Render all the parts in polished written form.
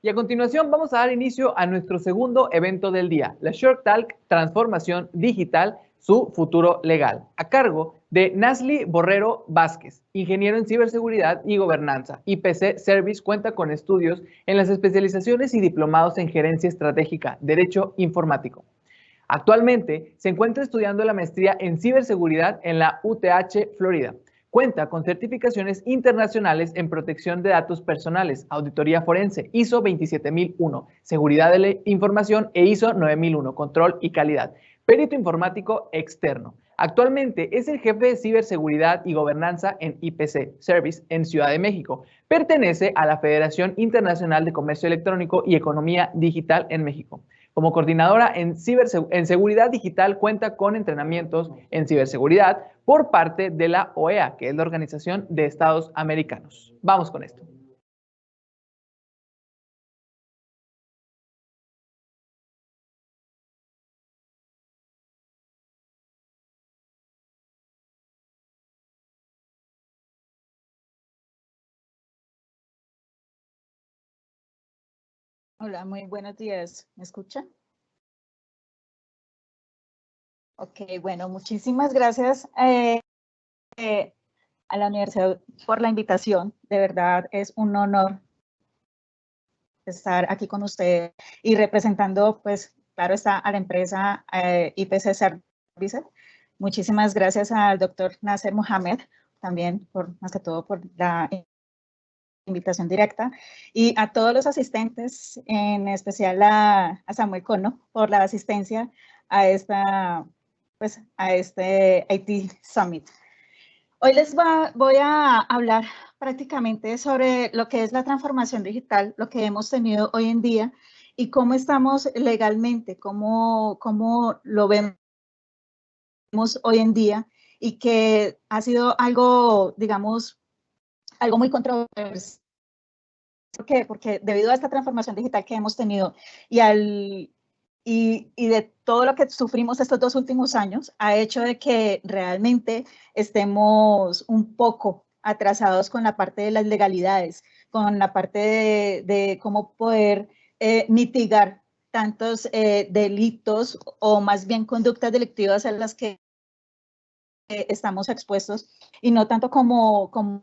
Y a continuación vamos a dar inicio a nuestro segundo evento del día, la Shark Talk Transformación Digital, su futuro legal, a cargo de Nasli Borrero Vázquez, ingeniero en ciberseguridad y gobernanza. IPC Service cuenta con estudios en las especializaciones y diplomados en gerencia estratégica, derecho informático. Actualmente se encuentra estudiando la maestría en ciberseguridad en la UTH Florida. Cuenta con certificaciones internacionales en protección de datos personales, auditoría forense, ISO 27001, seguridad de la información e ISO 9001, control y calidad. Perito informático externo. Actualmente es el jefe de ciberseguridad y gobernanza en IPC Service en Ciudad de México. Pertenece a la Federación Internacional de Comercio Electrónico y Economía Digital en México. Como coordinadora en seguridad digital, cuenta con entrenamientos en ciberseguridad por parte de la OEA, que es la Organización de Estados Americanos. Vamos con esto. Hola, muy buenos días. ¿Me escuchan? Ok, bueno, muchísimas gracias a la universidad por la invitación. De verdad es un honor estar aquí con ustedes y representando, pues, claro está, a la empresa IPC Services. Muchísimas gracias al doctor Nasser Mohamed, también, más que todo, por la invitación directa, y a todos los asistentes, en especial a Samuel Cono, por la asistencia a este IT Summit. Hoy voy a hablar prácticamente sobre lo que es la transformación digital, lo que hemos tenido hoy en día y cómo estamos legalmente, cómo lo vemos hoy en día, y que ha sido algo, digamos, algo muy controversial. ¿Por qué? Porque debido a esta transformación digital que hemos tenido y de todo lo que sufrimos estos 2 últimos años, ha hecho de que realmente estemos un poco atrasados con la parte de las legalidades, con la parte de cómo poder mitigar tantos delitos, o más bien conductas delictivas a las que estamos expuestos, y no tanto como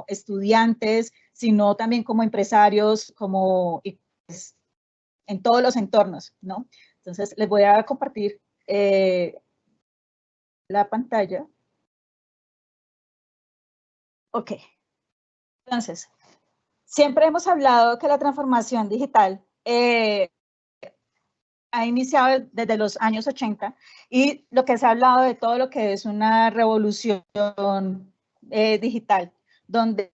estudiantes, sino también como empresarios, pues, en todos los entornos, ¿no? Entonces, les voy a compartir la pantalla. Ok. Entonces, siempre hemos hablado que la transformación digital ha iniciado desde los años 80, y lo que se ha hablado de todo lo que es una revolución digital, donde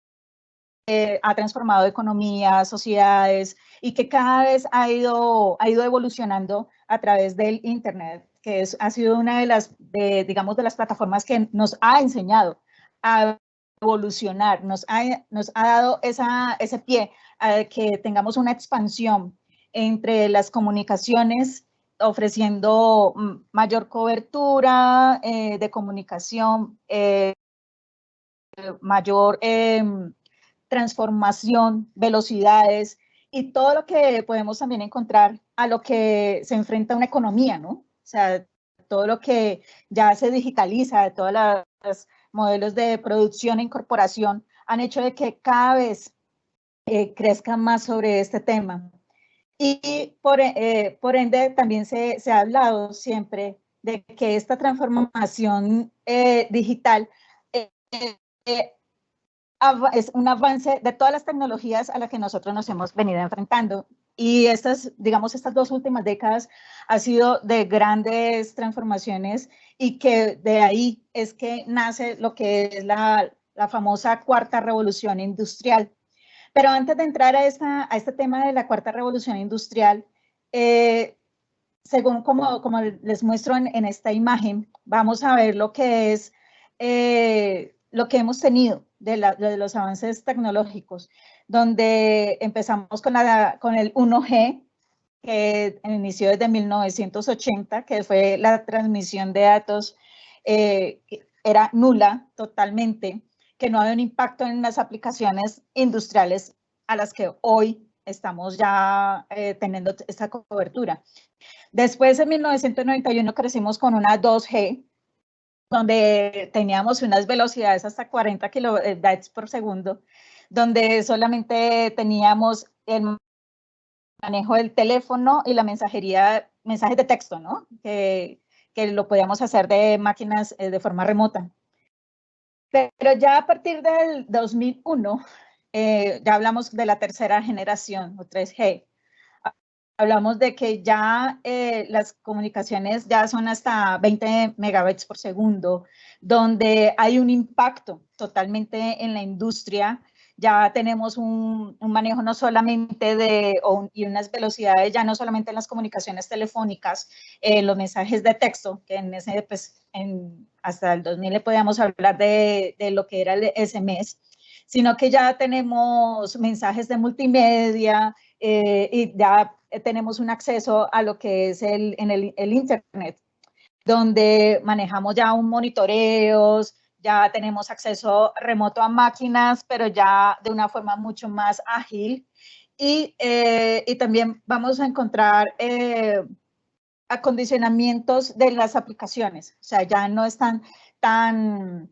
ha transformado economías, sociedades, y que cada vez ha ido evolucionando a través del Internet, que ha sido una de las, digamos, de las plataformas que nos ha enseñado a evolucionar, nos ha dado ese pie a que tengamos una expansión entre las comunicaciones, ofreciendo mayor cobertura de comunicación, mayor transformación, velocidades y todo lo que podemos también encontrar a lo que se enfrenta una economía, ¿no? O sea, todo lo que ya se digitaliza, todos los modelos de producción e incorporación han hecho de que cada vez crezcan más sobre este tema. Y por ende también se ha hablado siempre de que esta transformación digital es un avance de todas las tecnologías a las que nosotros nos hemos venido enfrentando. Y estas, digamos, estas 2 últimas décadas ha sido de grandes transformaciones y que de ahí es que nace lo que es la famosa cuarta revolución industrial. Pero antes de entrar a este tema de la cuarta revolución industrial, según como les muestro en esta imagen, vamos a ver lo que es lo que hemos tenido de los avances tecnológicos, donde empezamos con el 1G, que inició desde 1980, que fue la transmisión de datos, era nula totalmente, que no había un impacto en las aplicaciones industriales a las que hoy estamos ya teniendo esta cobertura. Después, en 1991, crecimos con una 2G, donde teníamos unas velocidades hasta 40 kilobytes por segundo, donde solamente teníamos el manejo del teléfono y la mensajería, mensajes de texto, ¿no? Que lo podíamos hacer de máquinas de forma remota. Pero ya a partir del 2001, ya hablamos de la tercera generación, o 3G. Hablamos de que ya las comunicaciones ya son hasta 20 megabytes por segundo, donde hay un impacto totalmente en la industria. Ya tenemos un manejo no solamente y unas velocidades, ya no solamente en las comunicaciones telefónicas, los mensajes de texto, que pues, hasta el 2000 le podíamos hablar de lo que era el SMS, sino que ya tenemos mensajes de multimedia, y ya tenemos un acceso a lo que es el Internet, donde manejamos ya un monitoreos, ya tenemos acceso remoto a máquinas, pero ya de una forma mucho más ágil. Y también vamos a encontrar acondicionamientos de las aplicaciones, o sea, ya no están tan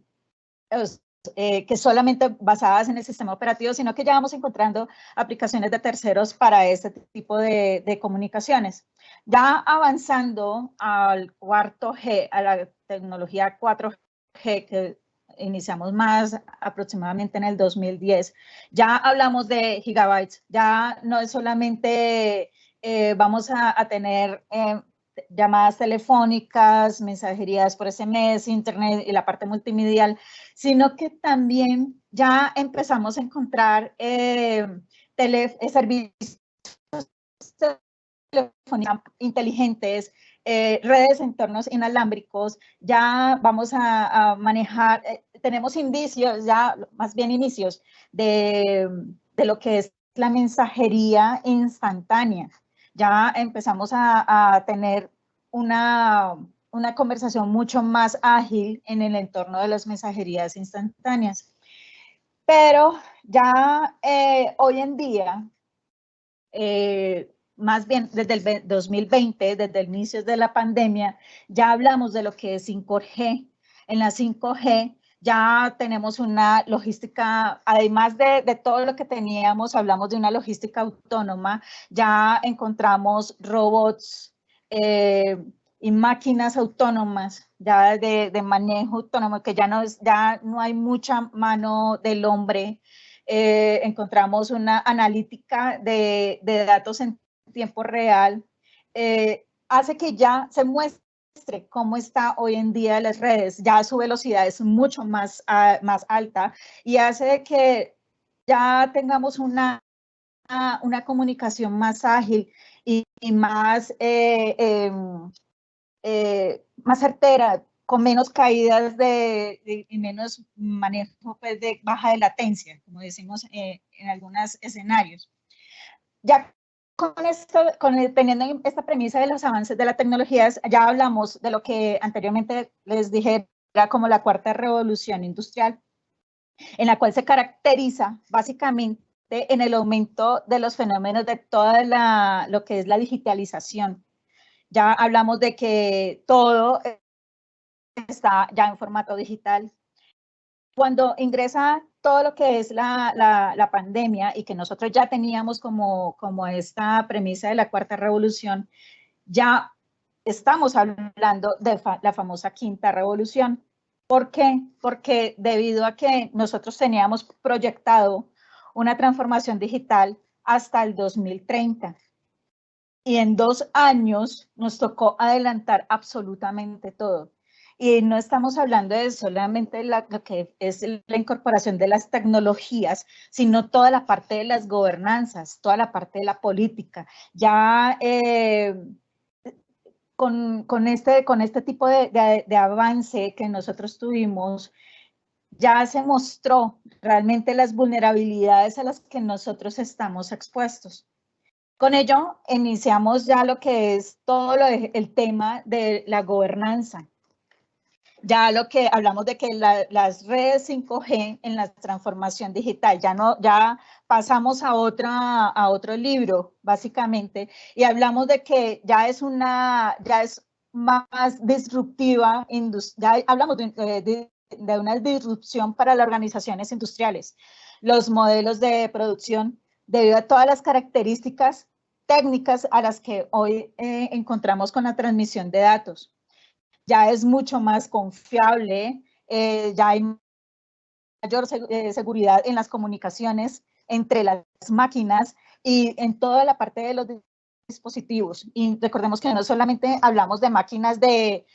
que solamente basadas en el sistema operativo, sino que ya vamos encontrando aplicaciones de terceros para este tipo de comunicaciones. Ya avanzando al cuarto G, a la tecnología 4G, que iniciamos más aproximadamente en el 2010, ya hablamos de gigabytes, ya no es solamente vamos a tener llamadas telefónicas, mensajerías por SMS, internet y la parte multimedial, sino que también ya empezamos a encontrar servicios telefónicos inteligentes, redes en entornos inalámbricos, ya vamos a manejar, tenemos indicios, ya más bien inicios de lo que es la mensajería instantánea. Ya empezamos a tener una conversación mucho más ágil en el entorno de las mensajerías instantáneas. Pero ya hoy en día, más bien desde el 2020, desde el inicio de la pandemia, ya hablamos de lo que es 5G. En la 5G ya tenemos una logística, además de todo lo que teníamos, hablamos de una logística autónoma, ya encontramos robots y máquinas autónomas, ya de manejo autónomo, que ya no hay mucha mano del hombre. Encontramos una analítica de datos en tiempo real, hace que ya se muestre cómo está hoy en día las redes, ya su velocidad es mucho más alta y hace que ya tengamos una comunicación más ágil y más, más certera, con menos caídas y menos manejo pues, de baja de latencia, como decimos en algunos escenarios. Ya con esto, teniendo esta premisa de los avances de las tecnologías, ya hablamos de lo que anteriormente les dije, era como la cuarta revolución industrial, en la cual se caracteriza básicamente en el aumento de los fenómenos de toda lo que es la digitalización. Ya hablamos de que todo está ya en formato digital. Cuando ingresa todo lo que es la pandemia y que nosotros ya teníamos como esta premisa de la cuarta revolución, ya estamos hablando de la famosa quinta revolución. ¿Por qué? Porque debido a que nosotros teníamos proyectado una transformación digital hasta el 2030 y en 2 años nos tocó adelantar absolutamente todo. Y no estamos hablando de solamente lo que es la incorporación de las tecnologías, sino toda la parte de las gobernanzas, toda la parte de la política. Ya con este tipo de avance que nosotros tuvimos, ya se mostró realmente las vulnerabilidades a las que nosotros estamos expuestos. Con ello, iniciamos ya lo que es todo el tema de la gobernanza. Ya lo que hablamos de que las redes 5G en la transformación digital, ya pasamos a otro libro, básicamente, y hablamos de que ya es más disruptiva, ya hablamos de una disrupción para las organizaciones industriales, los modelos de producción, debido a todas las características técnicas a las que hoy encontramos con la transmisión de datos. Ya es mucho más confiable, ya hay mayor seguridad en las comunicaciones entre las máquinas y en toda la parte de los dispositivos. Y recordemos que no solamente hablamos de máquinas de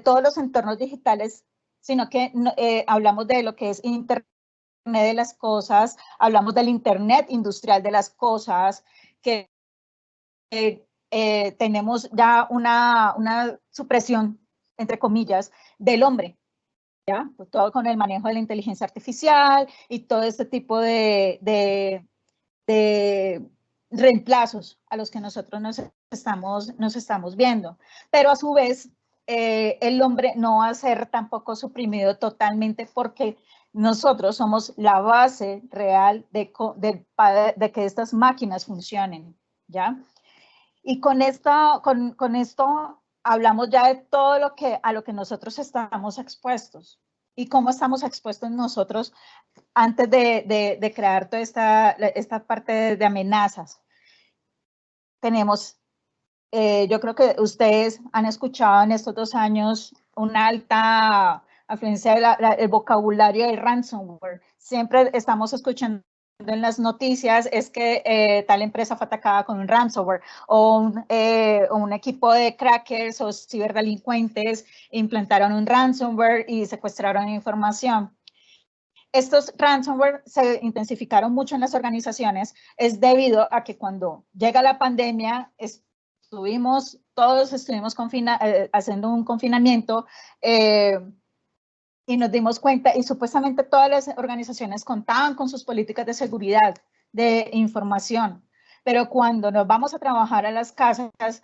todos los entornos digitales, sino que hablamos de lo que es Internet de las cosas, hablamos del Internet industrial de las cosas, que tenemos ya una supresión, entre comillas, del hombre, ¿ya? Pues todo con el manejo de la inteligencia artificial y todo este tipo de reemplazos a los que nosotros nos estamos viendo. Pero a su vez, el hombre no va a ser tampoco suprimido totalmente porque nosotros somos la base real de que estas máquinas funcionen, ¿ya? Y con esto hablamos ya de todo a lo que nosotros estamos expuestos y cómo estamos expuestos nosotros antes de crear toda esta parte de amenazas. Tenemos, yo creo que ustedes han escuchado en estos 2 años una alta afluencia del vocabulario del ransomware. Siempre estamos escuchando en las noticias es que tal empresa fue atacada con un ransomware o un equipo de crackers o ciberdelincuentes implantaron un ransomware y secuestraron información. Estos ransomware se intensificaron mucho en las organizaciones, es debido a que cuando llega la pandemia, todos estuvimos haciendo un confinamiento y nos dimos cuenta, y supuestamente todas las organizaciones contaban con sus políticas de seguridad, de información, pero cuando nos vamos a trabajar a las casas,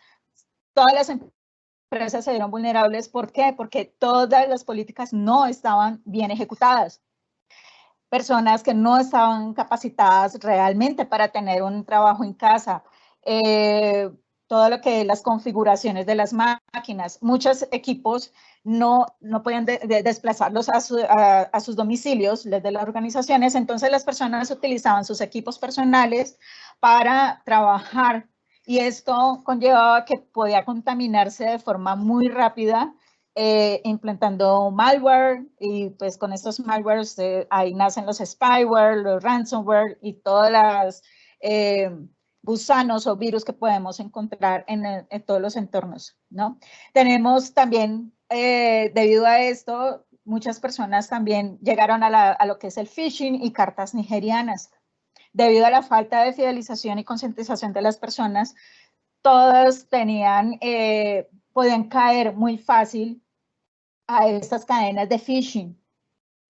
todas las empresas se vieron vulnerables. ¿Por qué? Porque todas las políticas no estaban bien ejecutadas. Personas que no estaban capacitadas realmente para tener un trabajo en casa, todo lo que es las configuraciones de las máquinas. Muchos equipos no podían desplazarlos a sus domicilios de las organizaciones, entonces las personas utilizaban sus equipos personales para trabajar y esto conllevaba que podía contaminarse de forma muy rápida, implantando malware y pues con estos malwares ahí nacen los spyware, los ransomware y todas las gusanos o virus que podemos encontrar en todos los entornos, ¿no? Tenemos también, debido a esto, muchas personas también llegaron a lo que es el phishing y cartas nigerianas. Debido a la falta de fidelización y concientización de las personas, todas podían caer muy fácil a estas cadenas de phishing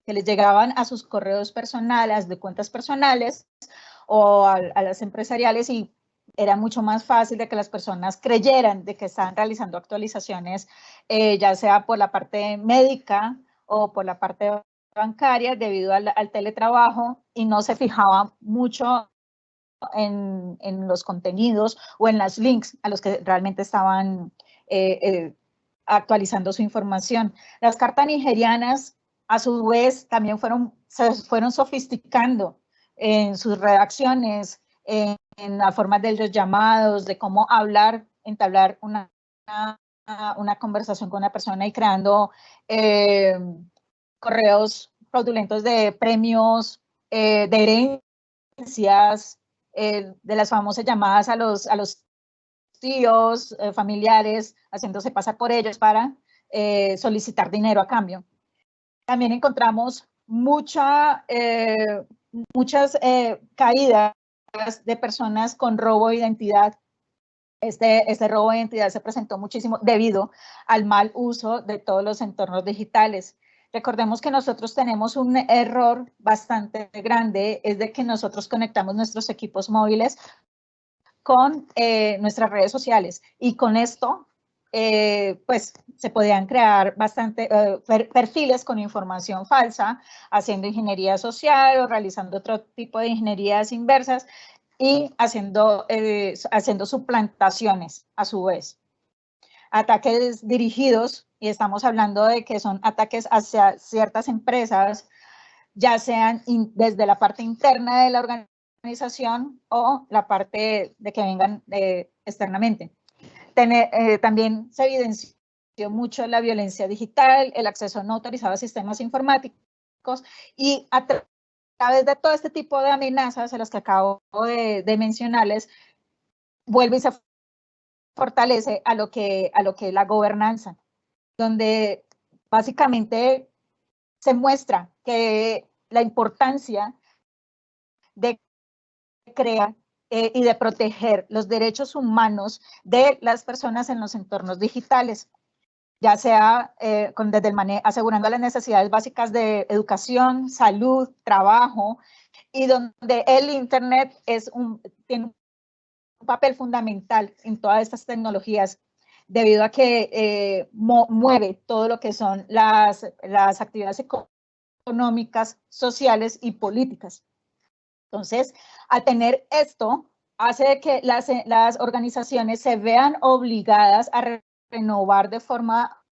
que les llegaban a sus correos personales, de cuentas personales o a las empresariales, y era mucho más fácil de que las personas creyeran de que estaban realizando actualizaciones, ya sea por la parte médica o por la parte bancaria, debido al teletrabajo, y no se fijaban mucho en los contenidos o en los links a los que realmente estaban actualizando su información. Las cartas nigerianas, a su vez, también se fueron sofisticando en sus redacciones, en la forma de los llamados, de cómo entablar una conversación con una persona, y creando correos fraudulentos de premios, de herencias, de las famosas llamadas a los tíos, familiares, haciéndose pasar por ellos para solicitar dinero a cambio. También encontramos muchas caídas de personas con robo de identidad. Este robo de identidad se presentó muchísimo debido al mal uso de todos los entornos digitales. Recordemos que nosotros tenemos un error bastante grande, es de que nosotros conectamos nuestros equipos móviles con nuestras redes sociales, y con esto pues se podían crear perfiles con información falsa, haciendo ingeniería social o realizando otro tipo de ingenierías inversas, y haciendo suplantaciones a su vez. Ataques dirigidos, y estamos hablando de que son ataques hacia ciertas empresas, ya sean desde la parte interna de la organización o la parte de que vengan externamente. También se evidenció mucho la violencia digital, el acceso no autorizado a sistemas informáticos, y a través de todo este tipo de amenazas a las que acabo de mencionarles, vuelve y se fortalece a lo que es la gobernanza, donde básicamente se muestra que la importancia de crear y de proteger los derechos humanos de las personas en los entornos digitales, ya sea desde asegurando las necesidades básicas de educación, salud, trabajo, y donde el Internet tiene un papel fundamental en todas estas tecnologías, debido a que mueve todo lo que son las actividades económicas, sociales y políticas. Entonces, al tener esto, hace que las organizaciones se vean obligadas a renovar de forma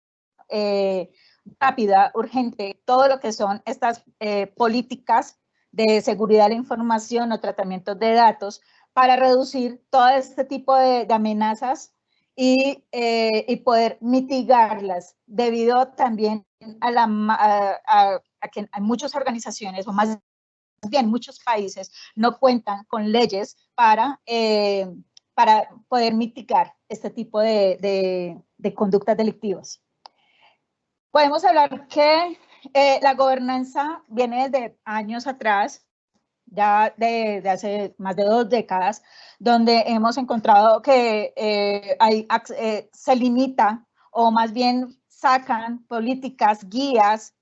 rápida, urgente, todo lo que son estas políticas de seguridad de la información o tratamiento de datos, para reducir todo este tipo de amenazas y poder mitigarlas, debido también a que hay muchas organizaciones, o más bien muchos países, no cuentan con leyes para poder mitigar este tipo de conductas delictivas. Podemos hablar que la gobernanza viene desde años atrás, ya de hace más de 2 décadas, donde hemos encontrado que se limita, o más bien sacan políticas, guías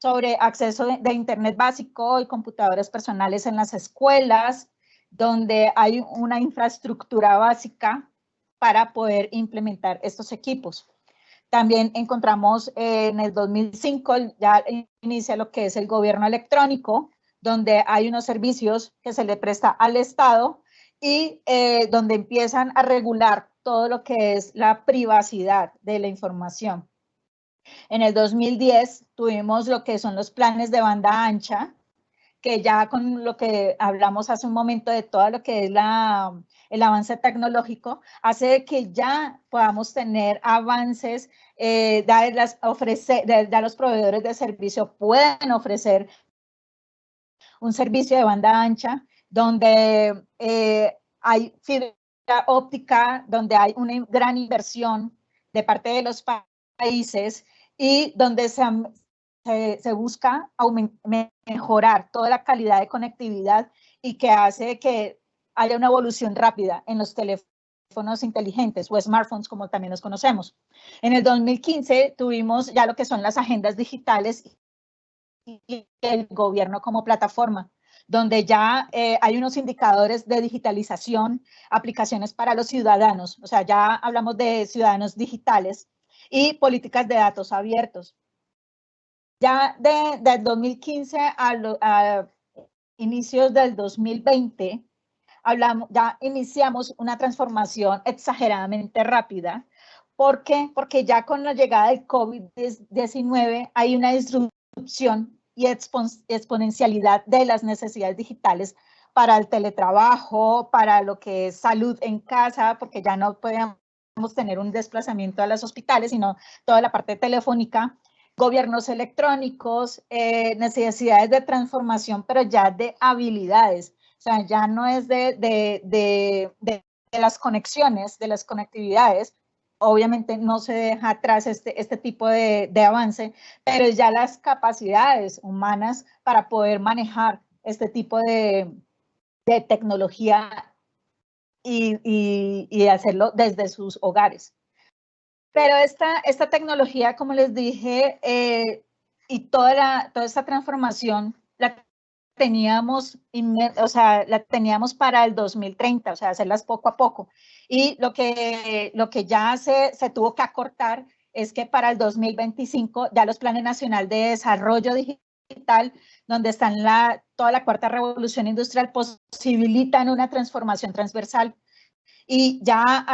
sobre acceso de Internet básico y computadores personales en las escuelas, donde hay una infraestructura básica para poder implementar estos equipos. También encontramos en el 2005, ya inicia lo que es el gobierno electrónico, donde hay unos servicios que se le presta al Estado, y donde empiezan a regular todo lo que es la privacidad de la información. En el 2010 tuvimos lo que son los planes de banda ancha, que ya con lo que hablamos hace un momento de todo lo que es el avance tecnológico, hace que ya podamos tener avances, ya los proveedores de servicio pueden ofrecer un servicio de banda ancha, donde hay fibra óptica, donde hay una gran inversión de parte de los países, y donde se busca mejorar toda la calidad de conectividad y que hace que haya una evolución rápida en los teléfonos inteligentes o smartphones, como también los conocemos. En el 2015 tuvimos ya lo que son las agendas digitales y el gobierno como plataforma, donde ya hay unos indicadores de digitalización, aplicaciones para los ciudadanos, o sea, ya hablamos de ciudadanos digitales y políticas de datos abiertos. Ya del 2015 a inicios del 2020, ya iniciamos una transformación exageradamente rápida. ¿Por qué? Porque ya con la llegada del COVID-19 hay una disrupción y exponencialidad de las necesidades digitales para el teletrabajo, para lo que es salud en casa, porque ya no podemos tener un desplazamiento a los hospitales, sino toda la parte telefónica, gobiernos electrónicos, necesidades de transformación, pero ya de habilidades. O sea, ya no es de las conexiones, de las conectividades. Obviamente no se deja atrás este tipo de avance, pero ya las capacidades humanas para poder manejar este tipo de tecnología y hacerlo desde sus hogares. Pero esta tecnología, como les dije, y toda esta transformación la teníamos, la teníamos para el 2030, o sea, hacerlas poco a poco. Y lo que ya se tuvo que acortar es que para el 2025 ya los planes nacional de desarrollo digital, donde están toda la cuarta revolución industrial, posibilitan una transformación transversal y ya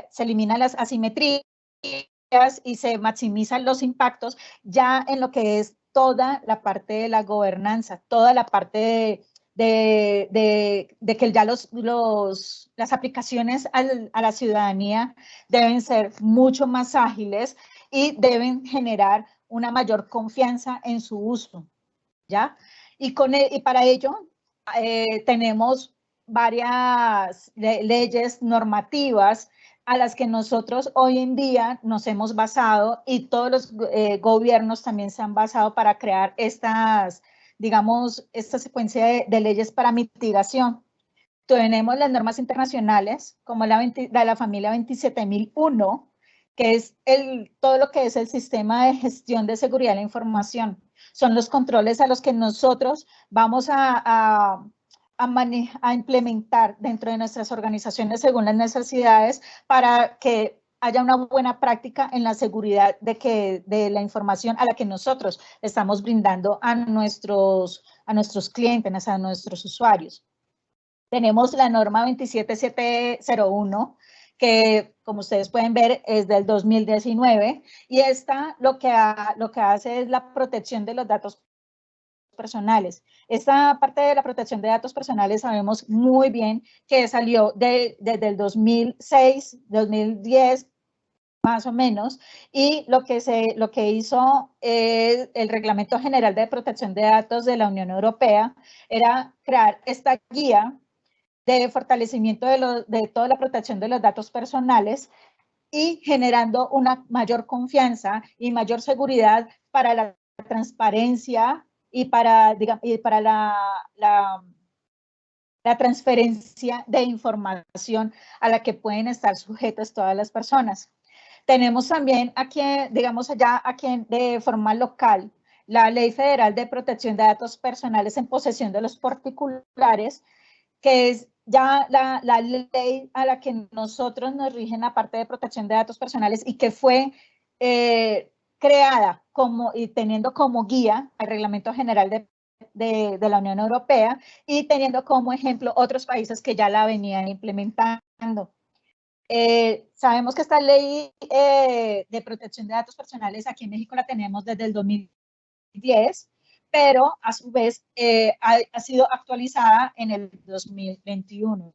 se eliminan las asimetrías y se maximizan los impactos ya en lo que es toda la parte de la gobernanza, toda la parte de que ya las aplicaciones a la ciudadanía deben ser mucho más ágiles y deben generar una mayor confianza en su uso, ¿ya? Y para ello tenemos varias leyes normativas a las que nosotros hoy en día nos hemos basado y todos los gobiernos también se han basado para crear digamos, esta secuencia de leyes para mitigación. Tenemos las normas internacionales, como la familia 27001, que es todo lo que es el sistema de gestión de seguridad de la información. Son los controles a los que nosotros vamos a implementar dentro de nuestras organizaciones según las necesidades para que haya una buena práctica en la seguridad de la información a la que nosotros estamos brindando a nuestros clientes, a nuestros usuarios. Tenemos la norma 27701, que como ustedes pueden ver es del 2019, y esta lo que hace es la protección de los datos personales. Esta parte de la protección de datos personales sabemos muy bien que salió desde el 2006, 2010, más o menos, y lo que hizo el Reglamento General de Protección de Datos de la Unión Europea era crear esta guía de fortalecimiento de toda la protección de los datos personales y generando una mayor confianza y mayor seguridad para la transparencia y para la transferencia de información a la que pueden estar sujetas todas las personas. Tenemos también aquí, digamos allá, aquí de forma local, la Ley Federal de Protección de Datos Personales en posesión de los particulares, que es ya la ley a la que nosotros nos rigen la parte de protección de datos personales y que fue creada y teniendo como guía el Reglamento General de la Unión Europea y teniendo como ejemplo otros países que ya la venían implementando. Sabemos que esta ley de protección de datos personales aquí en México la tenemos desde el 2010, pero a su vez ha sido actualizada en el 2021.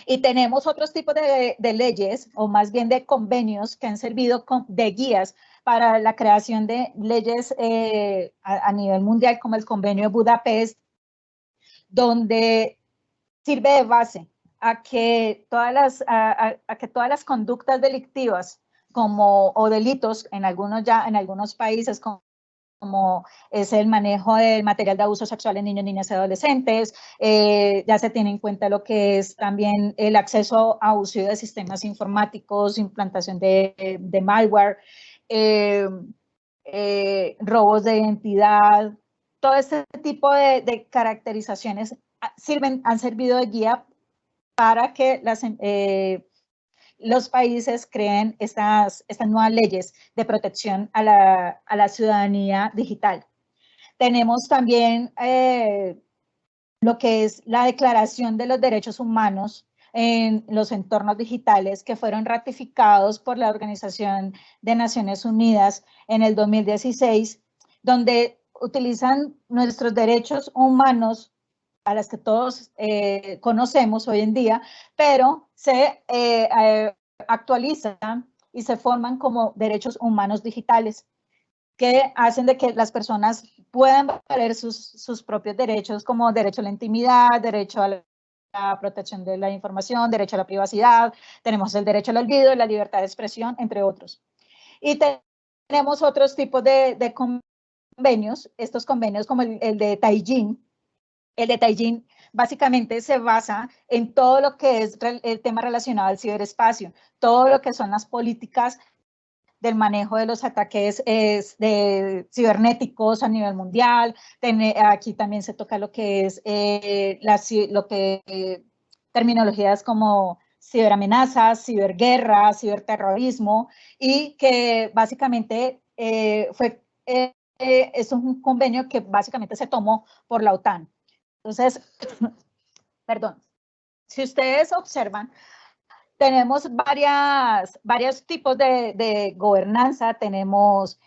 Y tenemos otros tipos de leyes, o más bien de convenios, que han servido de guías para la creación de leyes a nivel mundial, como el Convenio de Budapest, donde sirve de base a que todas las conductas delictivas o delitos en algunos países, como como es el manejo del material de abuso sexual en niños, niñas y adolescentes. Ya se tiene en cuenta lo que es también el acceso a uso de sistemas informáticos, implantación de malware, robos de identidad. Todo este tipo de caracterizaciones han servido de guía para que los países creen estas nuevas leyes de protección a la ciudadanía digital. Tenemos también lo que es la Declaración de los Derechos Humanos en los entornos digitales, que fueron ratificados por la Organización de Naciones Unidas en el 2016, donde utilizan nuestros derechos humanos, a las que todos conocemos hoy en día, pero se actualizan y se forman como derechos humanos digitales, que hacen de que las personas puedan valer sus propios derechos, como derecho a la intimidad, derecho a la protección de la información, derecho a la privacidad, tenemos el derecho al olvido, la libertad de expresión, entre otros. Y tenemos otros tipos de convenios, estos convenios como el de Taiyín. El de Taiyín básicamente se basa en todo lo que es el tema relacionado al ciberespacio, todo lo que son las políticas del manejo de los ataques cibernéticos a nivel mundial. Aquí también se toca lo que es terminologías como ciberamenazas, ciberguerra, ciberterrorismo, y que básicamente es un convenio que básicamente se tomó por la OTAN. Entonces, perdón, si ustedes observan, tenemos varios tipos de gobernanza, tenemos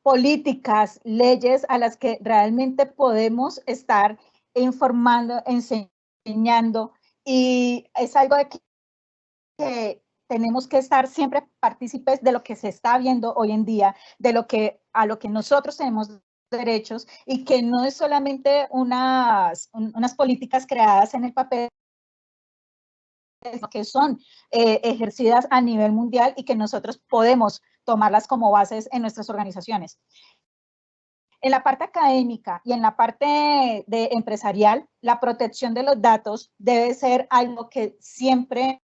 políticas, leyes a las que realmente podemos estar informando, enseñando, y es algo de que tenemos que estar siempre partícipes de lo que se está viendo hoy en día, a lo que nosotros tenemos derechos, y que no es solamente unas políticas creadas en el papel, que son ejercidas a nivel mundial y que nosotros podemos tomarlas como bases en nuestras organizaciones. En la parte académica y en la parte empresarial, la protección de los datos debe ser algo que siempre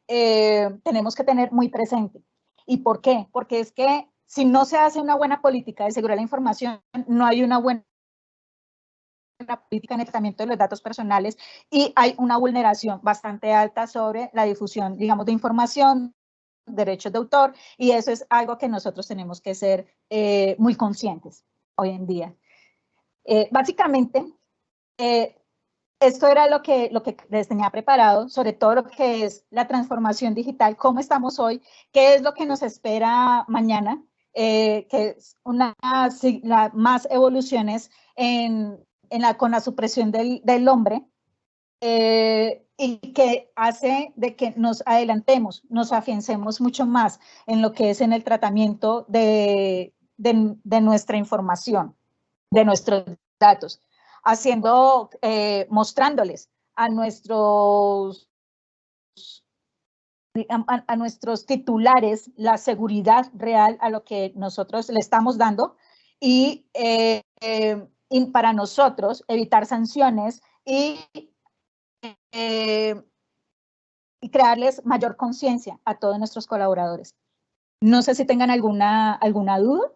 tenemos que tener muy presente. ¿Y por qué? Porque es que si no se hace una buena política de seguridad de la información, no hay una buena política de tratamiento de los datos personales, y hay una vulneración bastante alta sobre la difusión, digamos, de información, derechos de autor, y eso es algo que nosotros tenemos que ser muy conscientes hoy en día. Básicamente, esto era lo que les tenía preparado sobre todo lo que es la transformación digital, cómo estamos hoy, qué es lo que nos espera mañana, que es más evoluciones con la supresión del hombre, y que hace de que nos adelantemos, nos afiancemos mucho más en lo que es en el tratamiento de nuestra información, de nuestros datos, mostrándoles a nuestros titulares la seguridad real a lo que nosotros le estamos dando, y para nosotros evitar sanciones y crearles mayor conciencia a todos nuestros colaboradores. No sé si tengan alguna duda.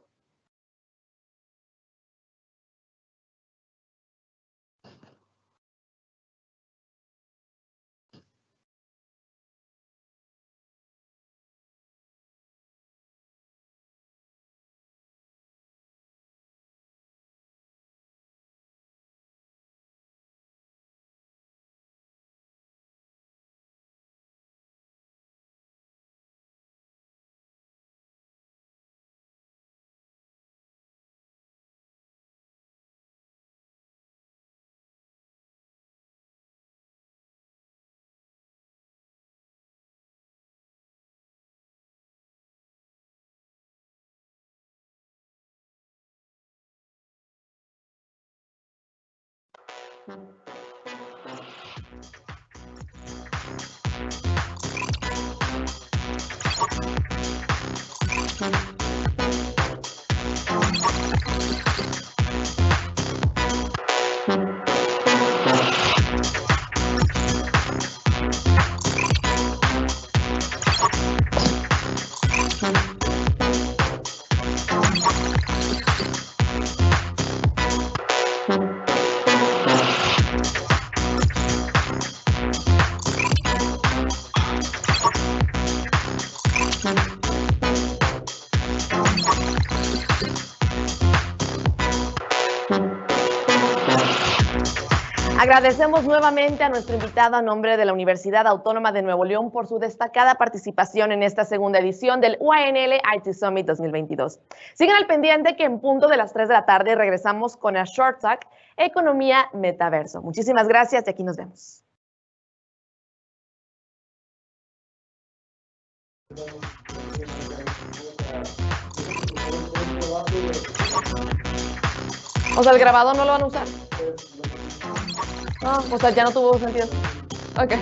Agradecemos nuevamente a nuestro invitado a nombre de la Universidad Autónoma de Nuevo León por su destacada participación en esta segunda edición del UANL IT Summit 2022. Sigan al pendiente que en punto de las 3 de la tarde regresamos con el Short Talk Economía Metaverso. Muchísimas gracias y aquí nos vemos. O sea, el grabado no lo van a usar. No, o sea, ya no tuvo sentido. Ok.